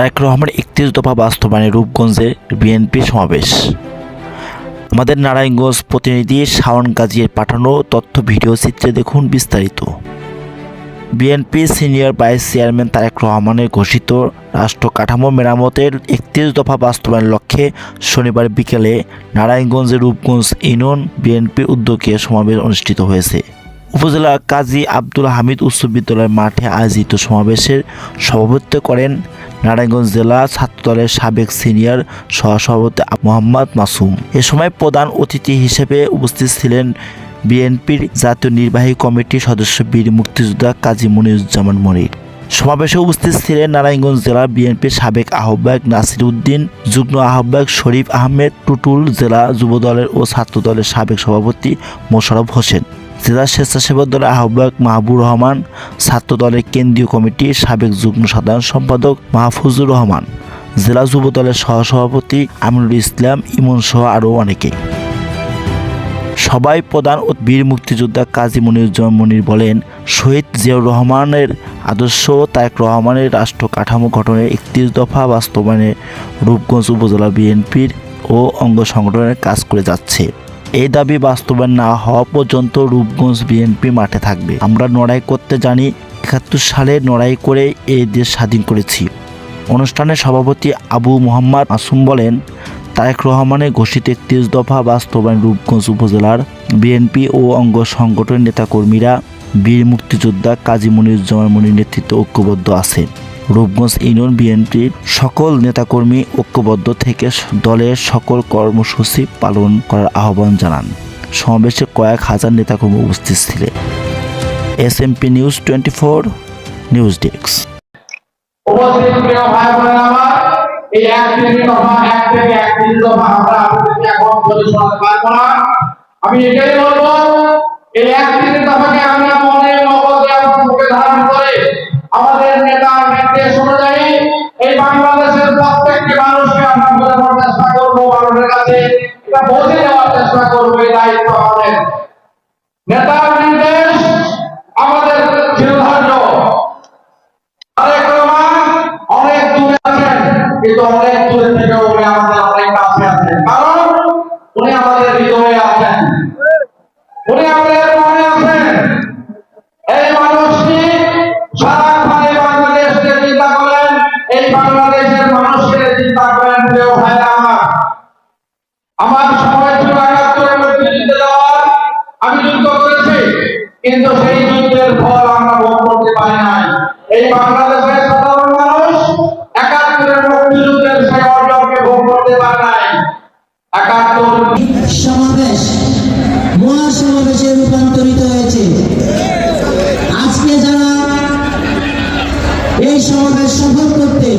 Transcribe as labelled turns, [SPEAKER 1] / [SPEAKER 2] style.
[SPEAKER 1] তারেক রহমানের ৩১ দফা বাস্তবায়নে রূপগঞ্জে বিএনপি সমাবেশ। আমাদের নারায়ণগঞ্জ প্রতিনিধি শাওন গাজীর পাঠানো তথ্য ভিডিও চিত্রে দেখুন বিস্তারিত। BNP senior vice chairman Tarek রহমানের ঘোষিত রাষ্ট্র কাঠামো মেরামতের ৩১ দফা বাস্তবায়নের লক্ষ্যে শনিবার বিকেলে নারায়ণগঞ্জের রূপগঞ্জ ইউনিয়ন বিএনপির উদ্যোগে সমাবেশ অনুষ্ঠিত হয়েছে। উপজেলা কাজী আব্দুল হামিদ উচ্চ বিদ্যালয়ের মাঠে আয়োজিত সমাবেশের সভাপতিত্ব করেন নারায়ণগঞ্জ জেলা ছাত্রদলের সাবেক সিনিয়র সহসভাপতি মোহাম্মদ মাসুম। এ সময় প্রধান অতিথি হিসেবে উপস্থিত ছিলেন বিএনপির জাতীয় নির্বাহী কমিটির সদস্য বীর মুক্তিযোদ্ধা কাজী মনিরুজ্জামান মনির। সমাবেশে উপস্থিত ছিলেন নারায়ণগঞ্জ জেলা বিএনপির সাবেক আহ্বায়ক নাসির উদ্দিন, যুগ্ম আহ্বায়ক শরীফ আহমেদ টুটুল, জেলা যুবদলের ও ছাত্রদলের সাবেক সভাপতি মোশাররফ হোসেন, জেলা স্বেচ্ছাসেবক দলের আহ্বায়ক মাহবুর রহমান, ছাত্রদলের কেন্দ্রীয় কমিটির সাবেক যুগ্ম সাধারণ সম্পাদক মাহফুজুর রহমান, জেলা যুবদলের সহসভাপতি আমিনুল ইসলাম ইমন সহ আরও অনেকে। সবাই প্রধান বীর মুক্তিযোদ্ধা কাজী মনিরুজ্জামান মনির বলেন, শহীদ জিয়াউর রহমানের আদর্শ তারেক রহমানের রাষ্ট্র কাঠামো গঠনের ৩১ দফা বাস্তবায়নে রূপগঞ্জ উপজেলা বিএনপির ও অঙ্গ সংগঠনের কাজ করে যাচ্ছে। এই দাবি বাস্তবায়ন না হওয়া পর্যন্ত রূপগঞ্জ বিএনপি মাঠে থাকবে। আমরা লড়াই করতে জানি, ৭১ সালে লড়াই করে এই দেশ স্বাধীন করেছি। অনুষ্ঠানে সভাপতি আবু মোহাম্মদ মাসুম বলেন, তারেক রহমানের ঘোষিত ৩১ দফা বাস্তবায়ন রূপগঞ্জ উপজেলার বিএনপি ও অঙ্গ সংগঠনের নেতাকর্মীরা বীর মুক্তিযোদ্ধা কাজী মনিরুজ্জামান মনির নেতৃত্বে ঐক্যবদ্ধ আছে। রূপগঞ্জ ইউনিয়ন বিএনপির সকল নেতাকর্মী ঐক্যবদ্ধ থেকে দলের সকল কর্মসূচি পালন করার আহ্বান জানান। সমাবেশে কয়েক হাজার নেতাকর্মী উপস্থিত ছিলেন। SMP news 24 news desk.
[SPEAKER 2] এই ৩১ দফা ১ থেকে ৩১ দফা আমরা আপনাদেরকে এখন বলে শোনাতে পারবো না। আমি এটাই বলবো, এই ৩১ দফাকে আমরা মনে মগজে এবং মুখে ধারণ করে আমাদের নেতার নির্দেশ অনুযায়ী এই বাংলাদেশের প্রত্যেকটি মানুষকে আমরা বোঝানোর চেষ্টা করবো, মানুষের কাছে এটা পৌঁছে দেওয়ার চেষ্টা করবো। এই দায়িত্ব আমাদের। নেতার নির্দেশ আমাদের শিরোধার্য। কিন্তু অনেক দূরে থেকে উনি আমাদের অনেক কাছে আছেন, কারণ উনি আমাদের হৃদয়ে আছেন, উনি আমাদের মনে আছেন। এই মানুষটি সারাক্ষণ বাংলাদেশকে চিন্তা করেন, এই বাংলাদেশের মানুষকে চিন্তা করেন। প্রিয় ভাইরা, আমার সময় ছিল ৭১ মুক্তিযুদ্ধে যাওয়ার, আমি যুদ্ধ করেছি, কিন্তু সেই যুদ্ধের ফল আমরা ভোগ করতে পারি নাই। এই বাংলাদেশের সাধারণ মানুষ ৭১ মুক্তিযুদ্ধের সেই অর্জনকে ভোগ করতে পারে নাই। ৭১
[SPEAKER 3] সমাবেশ মহাসমাবেশে রূপান্তরিত হয়েছে। আজকে যারা এই সমাবেশ সফল করতে